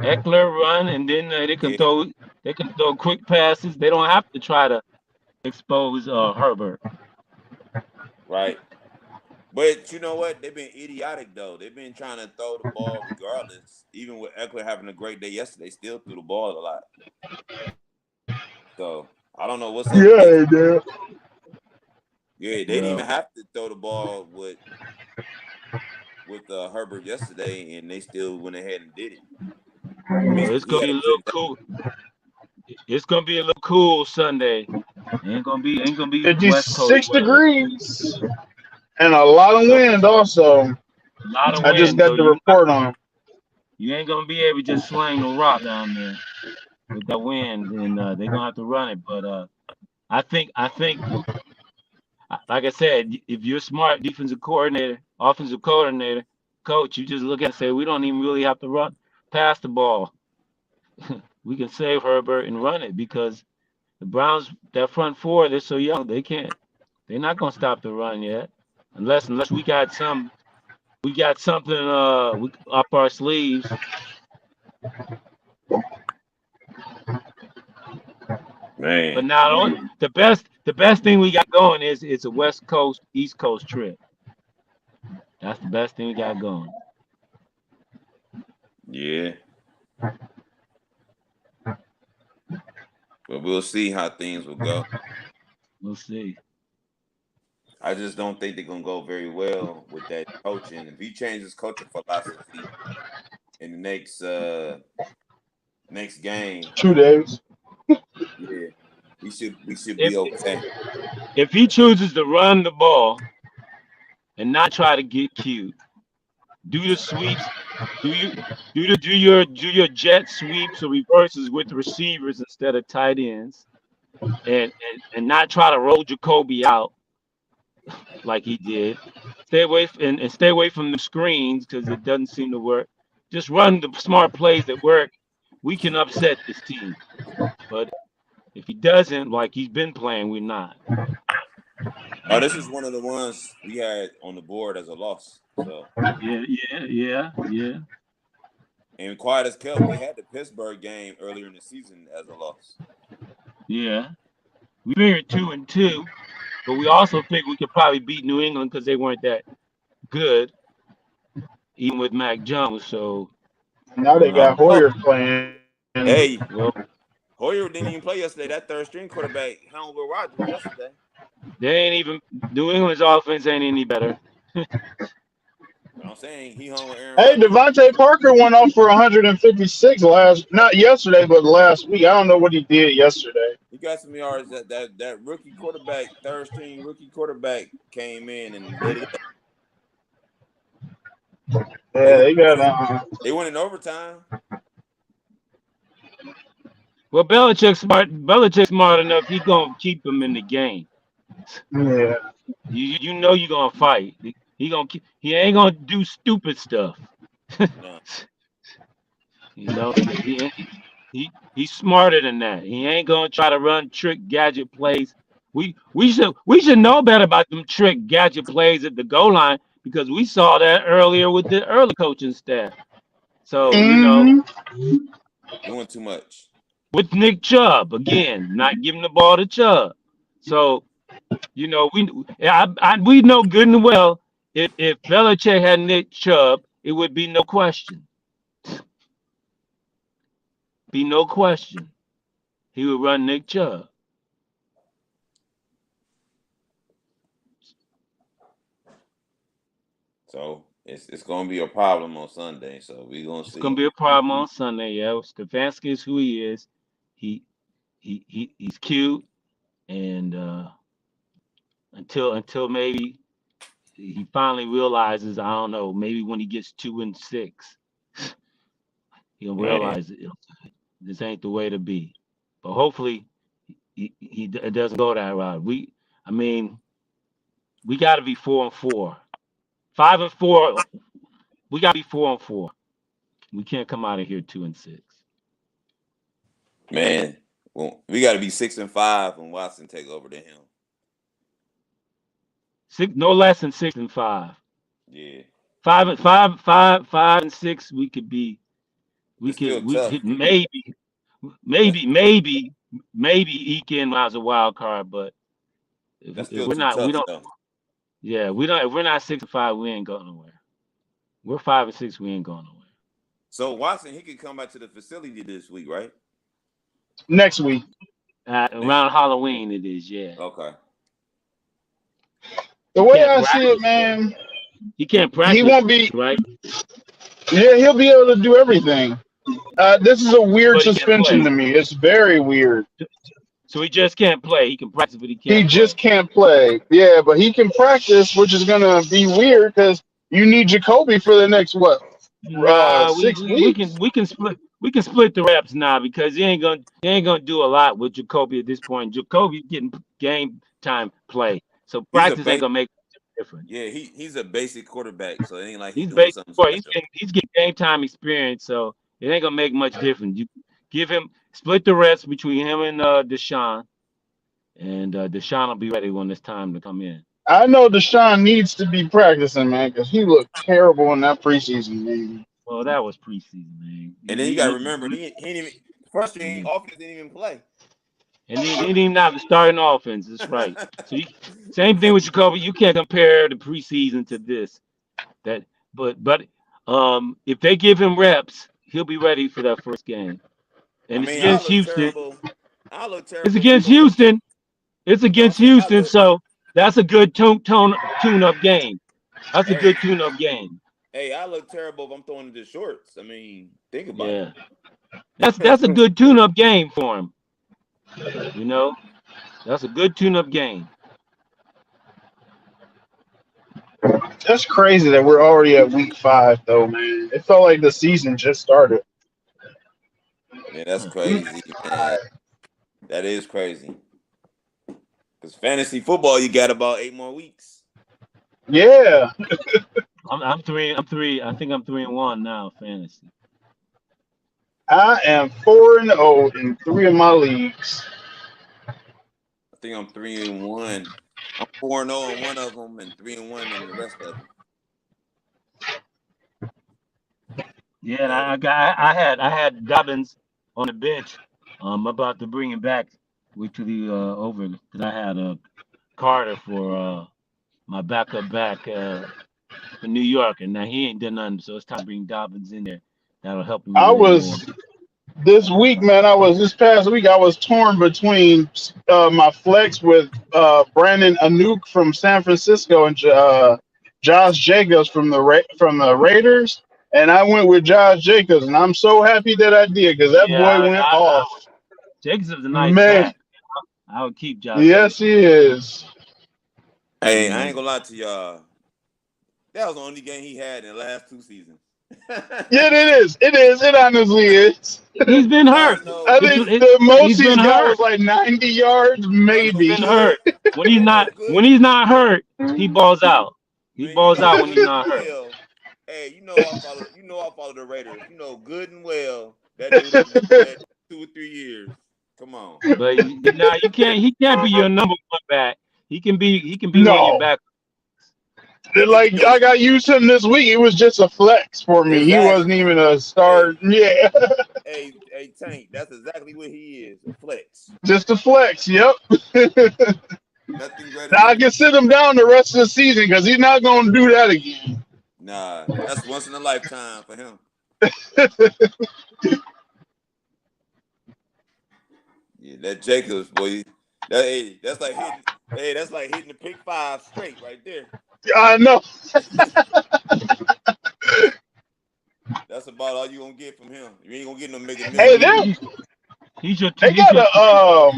Eckler run, and then
Yeah,
they can throw quick passes. They don't have to try to expose Herbert.
right. But you know what? They've been idiotic though. They've been trying to throw the ball regardless. Even with Eckler having a great day yesterday, still threw the ball a lot. So I don't know what's up with this.
Yeah, yeah.
Yeah, they didn't even
Well,
have to throw the ball with Herbert yesterday, and they still went ahead and did it.
well, it's
He
gonna
had
be
a
a
good
little
day.
cool. It's gonna be a little cool Sunday. Ain't gonna be West Coast
56
weather.
degrees and a lot of
So
wind also.
a lot of
I just
wind.
got
So
the report on.
you ain't gonna be able to just sling no rock down there with that wind, and they're gonna have to run it. But I think like I said, if you're a smart defensive coordinator, offensive coordinator, coach, you just look at it and say we don't even really have to run pass the ball. We can save Herbert and run it because the Browns, that front four, they're so young, they can't. They're not gonna stop the run yet, unless we got something up our sleeves. But
Man,
now the best thing we got going is it's a West Coast East Coast trip. That's the best thing we got going.
yeah. But we'll see how things will go.
We'll see.
I just don't think they're gonna go very well with that coaching. If he changes coaching philosophy in the next game,
2 days.
yeah, we should
If
be okay.
if he chooses to run the ball and not try to get cute, do the sweeps, do you do your jet sweeps or reverses with the receivers instead of tight ends, and not try to roll Jacoby out like he did. And stay away from the screens because it doesn't seem to work. Just run the smart plays that work. We can upset this team. But if he doesn't, like he's been playing, we're not.
Oh, this is one of the ones we had on the board as a loss. So,
Yeah, yeah, yeah, yeah,
and quiet as kept, we had the Pittsburgh game earlier in the season as a loss.
yeah. We figured 2-2, but we also figured we could probably beat New England because they weren't that good, even with Mac Jones. So,
Now they
I
got
um,
don't know.
Hoyer playing.
Hey,
well,
Hoyer didn't even play yesterday. That third string quarterback hung with Rodgers yesterday.
they ain't even New England's offense ain't any better.
But I'm saying he hung with Aaron
Hey,
Rodgers.
Devontae Parker went off for 156 not yesterday, but last week. I don't know what he did yesterday.
He got some yards. That rookie quarterback, third string rookie quarterback, came in and lit it up. They
Yeah,
went
they got
they went in overtime.
Well, Belichick's smart enough. He gonna keep him in the game.
yeah.
You know you gonna fight. He ain't gonna do stupid stuff.
No.
You know he's smarter than that. He ain't gonna try to run trick gadget plays. We should know better about them trick gadget plays at the goal line because we saw that earlier with the early coaching staff. So
Yeah,
Hmm.
doing too much.
with Nick Chubb again, not giving the ball to Chubb. So we know good and well if Belichick had Nick Chubb, it would be no question. be no question. He would run Nick Chubb.
So it's gonna be a problem on Sunday. So we gonna
It's gonna
see.
be a problem on Sunday. Yeah, Stefanski is who he is. He he's cute, and until maybe he finally realizes, I don't know, maybe when he gets 2-6, he'll
Man,
realize this ain't the way to be. But hopefully it doesn't go that route. I mean, we got to be 4-4, 5-4. We got to be 4-4. We can't come out of here 2-6.
man, well, we got to be 6-5 when Watson take over to him.
No less than 6-5.
Yeah,
5-5, 5-6. We could be. We
it's still
could. We
tough.
could maybe eke in as a wild card. But
That's
if
still
we're
too
not, we
tough
don't.
though.
Yeah, we don't. If we're not 6-5, we ain't going nowhere. We're 5-6. We ain't going nowhere.
So Watson, he could come back to the facility this week, right?
Next week.
Next.
Around Halloween, it is. Yeah.
Okay.
The
He
way
can't
I see it,
practice.
man,
He can't
he
practice,
won't be.
right?
Yeah, he'll be able to do everything. This is a weird
But he can't
suspension
play.
to me. It's very weird.
So he just can't play. He can practice, but he
He
can't
just
play.
can't play. Yeah, but he can practice, which is gonna be weird because you need Jacoby for the next what?
Nah,
6 weeks.
we can split the reps now because he ain't gonna do a lot with Jacoby at this point. Jacoby's getting game time play, so
He's a
practice ain't
base.
gonna make a difference.
Yeah, he's a basic quarterback, so it ain't like he's
He's
doing
basic,
something
boy.
special.
He's getting game time experience, so it ain't gonna make much difference. You give him split the reps between him and Deshaun, and Deshaun will be ready when it's time to come in.
I know Deshaun needs to be practicing, man, because he looked terrible in that preseason game.
Well, that was preseason, man.
And then you got to remember, he didn't even first year
Yeah.
offense didn't even play.
And he didn't even have the starting offense. That's right. So same thing with Jacoby. You can't compare the preseason to this. But if they give him reps, he'll be ready for that first game.
I
And it's
mean, I
against
look
Houston.
terrible. I look
It's
terrible if I'm
against
throwing.
Houston. It's
No, I'm
against
saying I
Houston.
look.
So that's a good tune up game. That's a
Hey,
good tune up game.
hey, I look terrible if I'm throwing into shorts. I mean, think about
Yeah. That's a good tune up game for him. You know, that's a good tune up game.
That's crazy that we're already at week 5, though, man. It felt like the season just started.
Yeah, that's
Week
crazy, man.
5.
That is crazy. Because fantasy football, you got about 8 more weeks.
Yeah.
I'm 3. I think I'm 3-1 now, fantasy.
I am 4-0 in 3 of my leagues.
I think I'm 3-1. I'm 4-0 in one of them and 3-1 in the rest of them.
Yeah, and
So
I had Dobbins on the bench. I'm about to bring him back to the over because I had Carter for my backup back for New York, and now he ain't done nothing. So it's time to bring Dobbins in there. That'll help him a
I
little more.
was this past week I was torn between my flex with Brandon Ayuk from San Francisco and Josh Jacobs from the Raiders, and I went with Josh Jacobs, and I'm so happy that I did because that
Yeah,
boy went off.
Jacobs is a nice
Man,
back. I would keep Josh
yes
Jacobs.
he is.
hey, I
Yeah.
ain't gonna lie to y'all. That was the only game he had in the last 2 seasons.
Yeah, it is. It is. It honestly is.
He's been
I
hurt.
know.
I think the most
He's
he's
been
got
hurt.
was like 90 yards,
But
He's
you know
been
maybe.
good.
hurt. When he's
You know
not
good.
hurt, he balls out. He
Man, you
balls
know
out when
good
he's
and
not hurt.
well. Hey, I follow the Raiders. You know good and well that dude ain't gonna do that 2 or 3 years. Come on.
But now he can't be your number one back. He can be one of your
No.
back.
But you
Like
know
I got used to him this week. It was just a flex for me. He wasn't
exactly.
even a
Hey,
start. Yeah,
Tank, that's exactly what he is. A flex.
just a flex. Yep.
Nothing greater
Now
than
I can sit him down the rest of the season because he's not going to do that again.
nah, that's once in a lifetime for him. Yeah, that Jacobs boy. That's like hitting. Hey, that's like hitting the pick 5 straight right there.
I know.
That's about all you gonna get from him. You ain't gonna get no making
Hey,
millions.
He's your
they
he's
got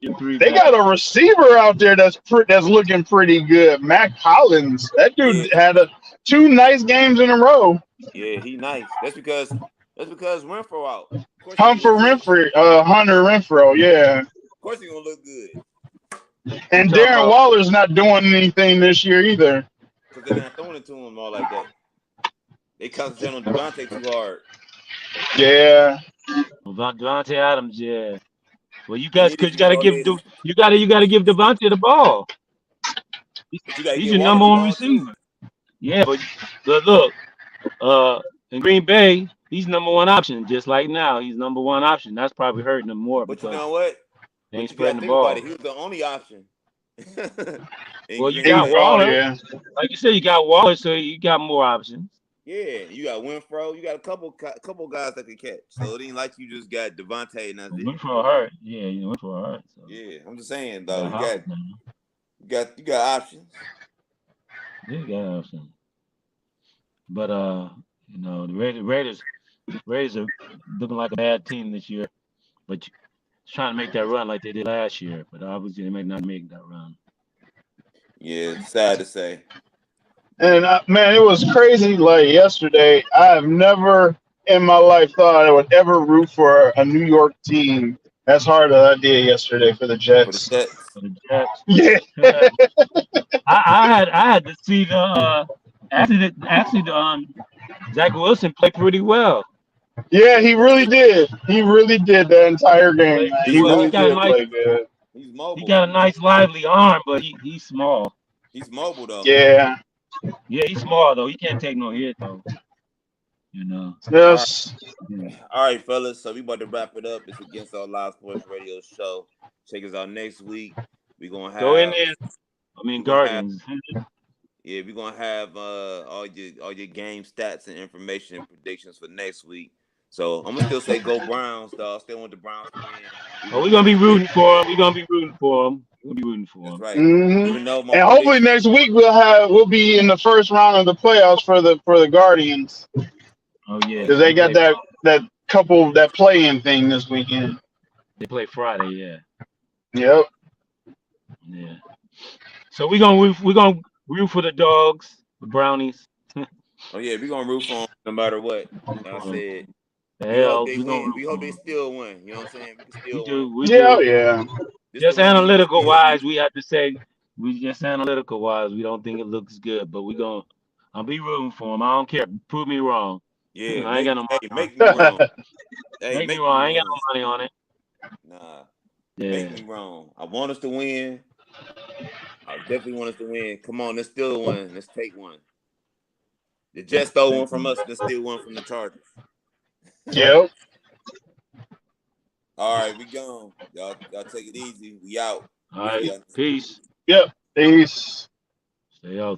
your three
they
back.
got a receiver out there that's looking pretty good. Mac Collins. That
Yeah,
dude had 2 nice games in a row.
yeah, he nice. That's because Renfro out. Of course he gonna
Hunter
look good.
Renfro, yeah.
Of course he gonna look good.
And
talking
Darren
about
Waller's not doing anything this year either.
Because they're not throwing it to him all like that. They concentrate on Devontae too hard.
Yeah.
Devontae Adams, yeah. Well, you
He
guys,
needed
cause
to go ahead and,
you gotta give Devontae the ball.
but you gotta
He's
get
your
Waller
number
the
one
ball too.
receiver. Yeah, but look, in Green Bay, he's number one option. Just like now, he's number one option. That's probably hurting him more
But you
because
know what?
they ain't
But you gotta
spreading the
think about
ball.
it. He was the only option in
Well, you
Green
got
Bay.
Well,
Waller,
yeah.
like you said, you got Waller, so you got more options.
Yeah, you got Winfro. You got a couple guys that can catch. So it ain't like you just got Devontae and that's
But
it.
went for a hurt. Yeah, you went for a hurt. So
Yeah, I'm just saying
yeah,
though. You
how,
got options.
yeah, you got options. But the Raiders are looking like a bad team this year. But trying to make that run like they did last year. But obviously they may not make that run.
Yeah, it's sad to say.
And man, it was crazy. Like yesterday, I have never in my life thought I would ever root for a New York team as hard as I did yesterday for the
For the
Jets.
Jets.
For the Jets.
Yeah,
I had to see the actually the Zach Wilson played pretty well.
yeah, he really did. He really did the entire
He
game.
played
Man.
pretty
He
He's
well.
really
He got a
did
mobile.
nice
play good.
He's
he
mobile.
got a nice lively arm, but he's small.
He's mobile though.
Yeah.
Yeah, he's small though. He can't take no hit though. You know.
All right.
Yes.
Yeah.
All right, fellas. So we about to wrap it up. It's Against All Live Sports Radio show. Check us out next week. We're gonna
Go in
have
there. I mean
we're gonna have
Guardians.
yeah, we're gonna have all your game stats and information and predictions for next week. So I'm gonna still say go Browns, though. I still want the Browns to win.
Oh, we're gonna be rooting for him. We're gonna be rooting for him. We'll be rooting for
That's
him.
right.
Hmm.
Even though my
And hopefully
prediction,
next week we'll be in the first round of the playoffs for the Guardians
Oh yeah,
because
they
they got
play
that play-in thing this weekend.
Friday. Yeah,
Yep.
yeah. So we're gonna root for the dogs, the brownies.
oh yeah, we're gonna root for them no matter what.
Root
Like I
for 'em.
said,
The
we hope
hell,
they
we're gonna
win.
root
We
for
hope they
'em.
still win. You know what I'm saying? We can
We
still win.
do, we
Yeah.
do.
Yeah.
This
Just
the one we
analytical
still need.
wise, we have to say we just analytical wise, we don't think it looks good, but I'll be rooting for him. I don't care. Prove me wrong.
Yeah,
I ain't got no money on it.
make me wrong. Hey,
Make me
make me
wrong. I ain't got
wrong.
no money on it.
Nah, make
Yeah.
me wrong. I want us to win. I definitely want us to win. Come on, let's steal one. Let's take one. The Jets stole one from us. Let's steal one from the Chargers.
Yep.
All right, we gone. Y'all take it easy. We out.
All
We see
right.
y'all.
Peace.
Yep. Peace.
Stay healthy.